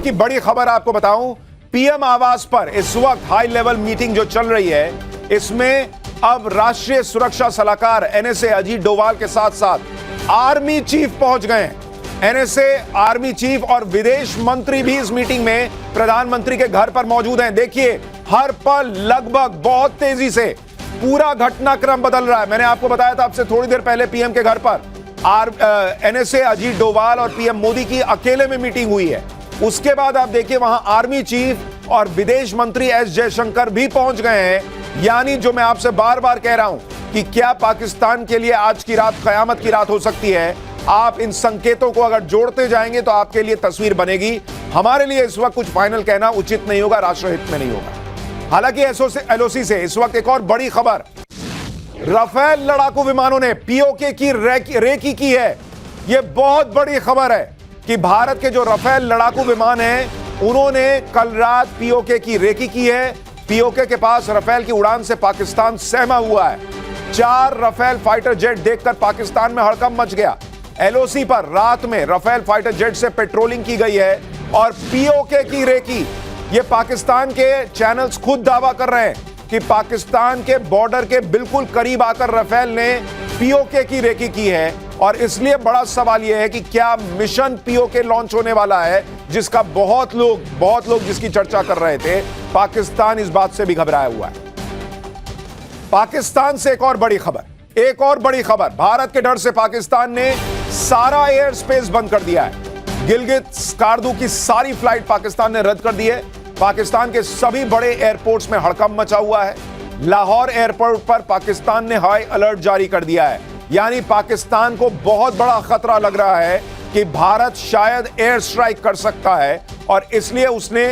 की बड़ी खबर आपको बताऊं, पीएम आवास पर इस वक्त हाई लेवल मीटिंग जो चल रही है, इसमें अब राष्ट्रीय सुरक्षा सलाहकार एनएसए अजीत डोभाल के साथ साथ आर्मी चीफ पहुंच गए हैं। एनएसए, आर्मी चीफ और विदेश मंत्री भी इस मीटिंग में प्रधानमंत्री के घर पर मौजूद हैं। देखिए, हर पल लगभग बहुत तेजी से पूरा घटनाक्रम बदल रहा है। मैंने आपको बताया था आपसे थोड़ी देर पहले पीएम के घर पर एनएसए अजीत डोभाल और पीएम मोदी की अकेले में मीटिंग हुई है। उसके बाद आप देखिए वहां आर्मी चीफ और विदेश मंत्री एस जयशंकर भी पहुंच गए हैं। यानी जो मैं आपसे बार बार कह रहा हूं कि क्या पाकिस्तान के लिए आज की रात कयामत की रात हो सकती है, आप इन संकेतों को अगर जोड़ते जाएंगे तो आपके लिए तस्वीर बनेगी। हमारे लिए इस वक्त कुछ फाइनल कहना उचित नहीं होगा, राष्ट्रहित में नहीं होगा। हालांकि एलओसी से इस वक्त एक और बड़ी खबर, राफेल लड़ाकू विमानों ने पीओके की रेकी की है। यह बहुत बड़ी खबर है कि भारत के जो राफेल लड़ाकू विमान हैं, उन्होंने कल रात पीओके की रेकी की है। पीओके के पास राफेल की उड़ान से पाकिस्तान सहमा हुआ है। 4 राफेल फाइटर जेट देखकर पाकिस्तान में हड़कंप मच गया। एलओसी पर रात में राफेल फाइटर जेट से पेट्रोलिंग की गई है और पीओके की रेकी, ये पाकिस्तान के चैनल्स खुद दावा कर रहे हैं कि पाकिस्तान के बॉर्डर के बिल्कुल करीब आकर राफेल ने पीओके की रेकी की है। और इसलिए बड़ा सवाल यह है कि क्या मिशन पीओके लॉन्च होने वाला है, जिसका बहुत लोग जिसकी चर्चा कर रहे थे। पाकिस्तान इस बात से भी घबराया हुआ है। पाकिस्तान से एक और बड़ी खबर, भारत के डर से पाकिस्तान ने सारा एयर स्पेस बंद कर दिया है। गिलगित स्कार्दू की सारी फ्लाइट पाकिस्तान ने रद्द कर दी है। पाकिस्तान के सभी बड़े एयरपोर्ट्स में हड़कंप मचा हुआ है। लाहौर एयरपोर्ट पर पाकिस्तान ने हाई अलर्ट जारी कर दिया है। यानी पाकिस्तान को बहुत बड़ा खतरा लग रहा है कि भारत शायद एयर स्ट्राइक कर सकता है, और इसलिए उसने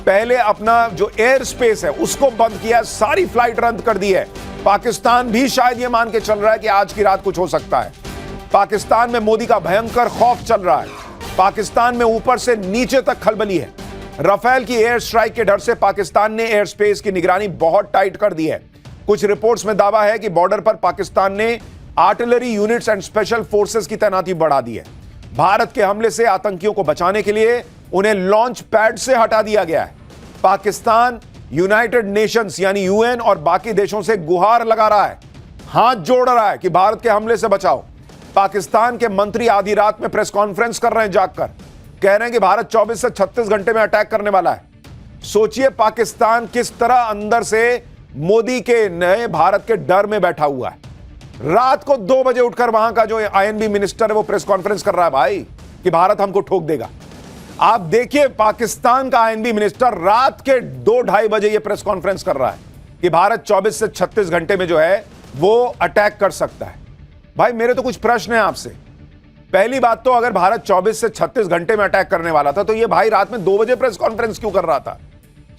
पहले अपना जो एयर स्पेस है उसको बंद किया, सारी फ्लाइट रद्द कर दी है। पाकिस्तान भी शायद यह मान के चल रहा है कि आज की रात कुछ हो सकता है। पाकिस्तान में मोदी का भयंकर खौफ चल रहा है। पाकिस्तान में ऊपर से नीचे तक खलबली है। राफेल की एयर स्ट्राइक के डर से पाकिस्तान ने एयर स्पेस की निगरानी बहुत टाइट कर दी है। कुछ रिपोर्ट्स में दावा है कि बॉर्डर पर पाकिस्तान ने artillery units and special forces की तैनाती बढ़ा दी है। भारत के हमले से आतंकियों को बचाने के लिए उन्हें लॉन्च पैड से हटा दिया गया है। पाकिस्तान यूनाइटेड नेशंस यानी यूएन और बाकी देशों से गुहार लगा रहा है, हाथ जोड़ रहा है कि भारत के हमले से बचाओ। पाकिस्तान के मंत्री आधी रात में प्रेस कॉन्फ्रेंस कर रहे हैं, जागकर कह रहे हैं कि भारत 24 से 36 घंटे में अटैक करने वाला है। सोचिए पाकिस्तान किस तरह अंदर से मोदी के नए भारत के डर में बैठा हुआ है। रात को 2 बजे उठकर वहां का जो आईएनबी मिनिस्टर है वो प्रेस कॉन्फ्रेंस कर रहा है भाई कि भारत हमको ठोक देगा। आप देखिए पाकिस्तान का आईएनबी मिनिस्टर रात के 2-2:30 बजे ये प्रेस कॉन्फ्रेंस कर रहा है कि भारत 24 से 36 घंटे में जो है वो अटैक कर सकता है। भाई मेरे तो कुछ प्रश्न है आपसे। पहली बात तो अगर भारत 24 से 36 घंटे में अटैक करने वाला था तो ये भाई रात में 2 बजे प्रेस कॉन्फ्रेंस क्यों कर रहा था?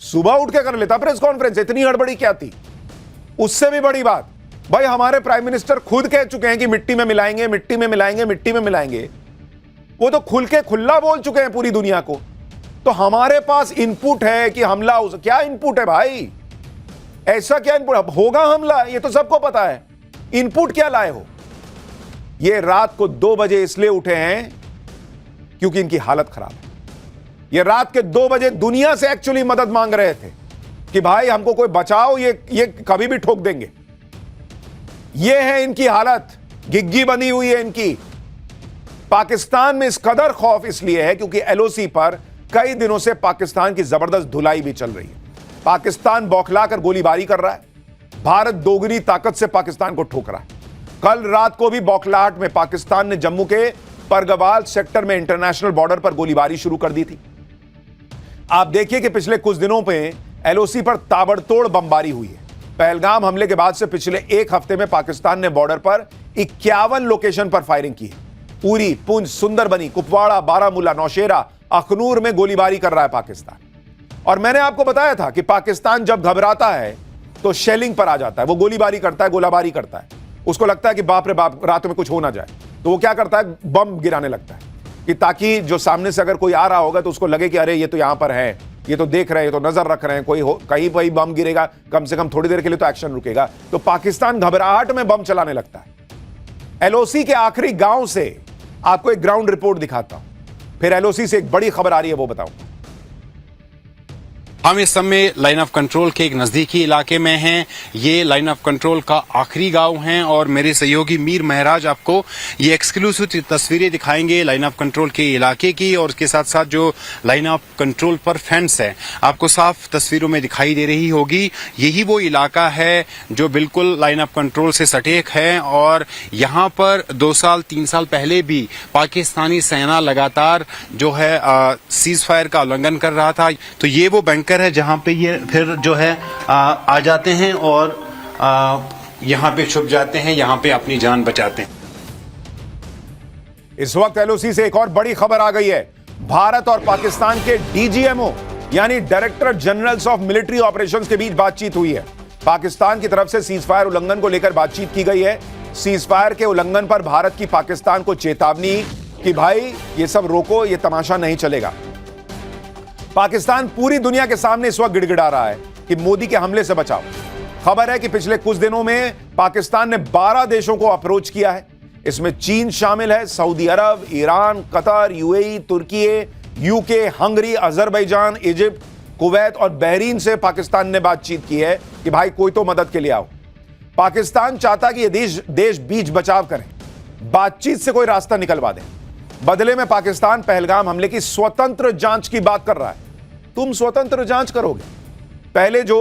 सुबह उठ के कर लेता प्रेस कॉन्फ्रेंस, इतनी हड़बड़ी क्या थी? उससे भी बड़ी बात, भाई हमारे प्राइम मिनिस्टर खुद कह चुके हैं कि मिट्टी में मिलाएंगे, मिट्टी में मिलाएंगे, मिट्टी में मिलाएंगे। वो तो खुला बोल चुके हैं पूरी दुनिया को। तो हमारे पास इनपुट है कि हमला हो। क्या इनपुट है भाई? ऐसा क्या इनपुट होगा? हमला, ये तो सबको पता है। इनपुट क्या लाए हो? ये रात को 2 बजे इसलिए उठे हैं क्योंकि इनकी हालत खराब है। ये रात के 2 बजे दुनिया से एक्चुअली मदद मांग रहे थे कि भाई हमको कोई बचाओ, ये कभी भी ठोक देंगे। ये है इनकी हालत, घिग्गी बनी हुई है इनकी। पाकिस्तान में इस कदर खौफ इसलिए है क्योंकि एलओसी पर कई दिनों से पाकिस्तान की जबरदस्त धुलाई भी चल रही है। पाकिस्तान बौखलाकर गोलीबारी कर रहा है, भारत दोगुनी ताकत से पाकिस्तान को ठोक रहा है। कल रात को भी बौखलाहट में पाकिस्तान ने जम्मू के परगवाल सेक्टर में इंटरनेशनल बॉर्डर पर गोलीबारी शुरू कर दी थी। आप देखिए कि पिछले कुछ दिनों पे एलओसी पर ताबड़तोड़ बमबारी हुई है। पहलगाम हमले के बाद से पिछले 1 हफ्ते में पाकिस्तान ने बॉर्डर पर 51 लोकेशन पर फायरिंग की है। उरी, पुंछ, सुंदरबनी, कुपवाड़ा, बारामूला, नौशेरा, अखनूर में गोलीबारी कर रहा है पाकिस्तान। और मैंने आपको बताया था कि पाकिस्तान जब घबराता है तो शेलिंग पर आ जाता है, वो गोलीबारी करता है, गोलाबारी करता है। उसको लगता है कि बाप रे बाप रात में कुछ हो ना जाए, तो वो क्या करता है, बम गिराने लगता है कि ताकि जो सामने से अगर कोई आ रहा होगा तो उसको लगे कि अरे ये तो यहां पर है, ये तो देख रहे हैं, तो नजर रख रहे हैं, कहीं पर बम गिरेगा, कम से कम थोड़ी देर के लिए तो एक्शन रुकेगा। तो पाकिस्तान घबराहट में बम चलाने लगता है। एलओसी के आखिरी गांव से आपको एक ग्राउंड रिपोर्ट दिखाता हूं, फिर एलओसी से एक बड़ी खबर आ रही है वो बताऊं। हम इस समय लाइन ऑफ कंट्रोल के एक नज़दीकी इलाके में हैं। ये लाइन ऑफ कंट्रोल का आखिरी गांव है और मेरे सहयोगी मीर महराज आपको ये एक्सक्लूसिव तस्वीरें दिखाएंगे लाइन ऑफ कंट्रोल के इलाके की, और उसके साथ साथ जो लाइन ऑफ कंट्रोल पर फेंस है आपको साफ तस्वीरों में दिखाई दे रही होगी। यही वो इलाका है जो बिल्कुल लाइन ऑफ कंट्रोल से सटीक है, और यहाँ पर 2 साल 3 साल पहले भी पाकिस्तानी सेना लगातार जो है सीज फायर का उल्लंघन कर रहा था। तो ये वो बैंकर है जहां पे ये फिर जो है आ जाते हैं और यहां पे छुप जाते हैं, यहां पे अपनी जान बचाते हैं। इस वक्त एलओसी से एक और बड़ी खबर आ गई है। भारत और पाकिस्तान के डीजीएमओ यानी director generals of military operations के बीच बातचीत हुई है। पाकिस्तान की तरफ से सीज फायर उल्लंघन को लेकर बातचीत की गई है। सीज फायर के उल्लंघन पर भारत की पाकिस्तान को चेतावनी कि भाई ये सब रोको, ये तमाशा नहीं चलेगा। पाकिस्तान पूरी दुनिया के सामने इस वक्त गिड़गिड़ा रहा है कि मोदी के हमले से बचाओ। खबर है कि पिछले कुछ दिनों में पाकिस्तान ने 12 देशों को अप्रोच किया है। इसमें चीन शामिल है, सऊदी अरब, ईरान, कतर, यूएई, तुर्की, UK, Hungary, Azerbaijan, Egypt, Kuwait और बहरीन से पाकिस्तान ने बातचीत की है कि भाई कोई तो मदद के लिए आओ। पाकिस्तान चाहता कि ये देश बीच बचाव करें, बातचीत से कोई रास्ता निकलवा दें। बदले में पाकिस्तान पहलगाम हमले की स्वतंत्र जांच की बात कर रहा है। तुम स्वतंत्र जांच करोगे? पहले जो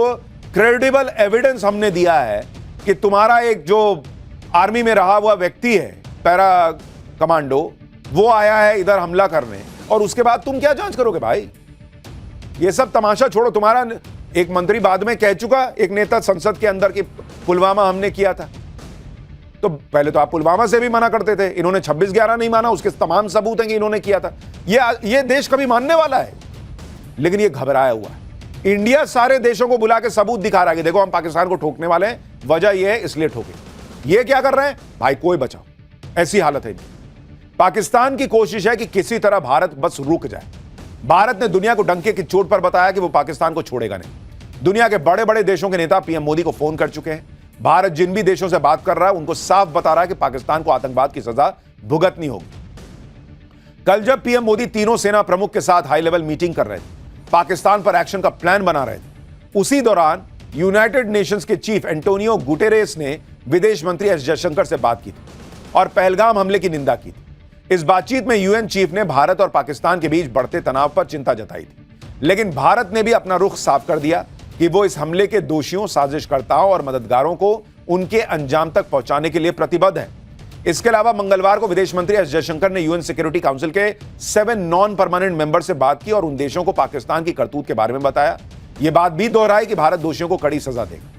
क्रेडिबल एविडेंस हमने दिया है कि तुम्हारा एक जो आर्मी में रहा हुआ व्यक्ति है, पैरा कमांडो, वो आया है इधर हमला करने, और उसके बाद तुम क्या जांच करोगे भाई? ये सब तमाशा छोड़ो। तुम्हारा एक मंत्री बाद में कह चुका, एक नेता संसद के अंदर, कि पुलवामा हमने किया था। तो पहले तो आप पुलवामा से भी मना करते थे, इन्होंने 26/11 नहीं माना, उसके तमाम सबूत हैं कि इन्होंने किया था। ये देश कभी मानने वाला है? लेकिन ये घबराया हुआ है। इंडिया सारे देशों को बुला के सबूत दिखा रहा है कि देखो हम पाकिस्तान को ठोकने वाले हैं, वजह यह है इसलिए ठोके। ये क्या कर रहे हैं भाई? कोई बचाओ, ऐसी हालत है। पाकिस्तान की कोशिश है कि किसी तरह भारत बस रुक जाए। भारत ने दुनिया को डंके की चोट पर बताया कि वो पाकिस्तान को छोड़ेगा नहीं। दुनिया के बड़े बड़े देशों के नेता पीएम मोदी को फोन कर चुके हैं। भारत जिन भी देशों से बात कर रहा है उनको साफ बता रहा है कि पाकिस्तान को आतंकवाद की सजा भुगतनी होगी। कल जब पीएम मोदी तीनों सेना प्रमुख के साथ हाई लेवल मीटिंग कर रहे थे, पाकिस्तान पर एक्शन का प्लान बना रहे थे, उसी दौरान यूनाइटेड नेशंस के चीफ एंटोनियो गुटेरेस ने विदेश मंत्री एस जयशंकर से बात की थी और पहलगाम हमले की निंदा की थी। इस बातचीत में यूएन चीफ ने भारत और पाकिस्तान के बीच बढ़ते तनाव पर चिंता जताई थी। लेकिन भारत ने भी अपना रुख साफ कर दिया कि वो इस हमले के दोषियों, साजिशकर्ताओं और मददगारों को उनके अंजाम तक पहुंचाने के लिए प्रतिबद्ध है। इसके अलावा मंगलवार को विदेश मंत्री एस जयशंकर ने यूएन सिक्योरिटी काउंसिल के 7 नॉन परमानेंट मेंबर से बात की और उन देशों को पाकिस्तान की करतूत के बारे में बताया। यह बात भी दोहराई कि भारत दोषियों को कड़ी सजा देगा।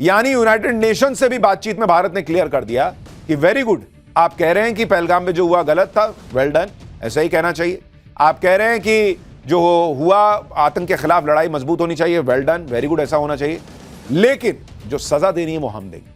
यानी यूनाइटेड नेशन से भी बातचीत में भारत ने क्लियर कर दिया कि वेरी गुड, आप कह रहे हैं कि पहलगाम में जो हुआ गलत था, वेल डन, ऐसा ही कहना चाहिए। आप कह रहे हैं कि जो हुआ आतंक के खिलाफ लड़ाई मजबूत होनी चाहिए, वेल डन, वेरी गुड, ऐसा होना चाहिए। लेकिन जो सजा देनी है वो हम देंगे।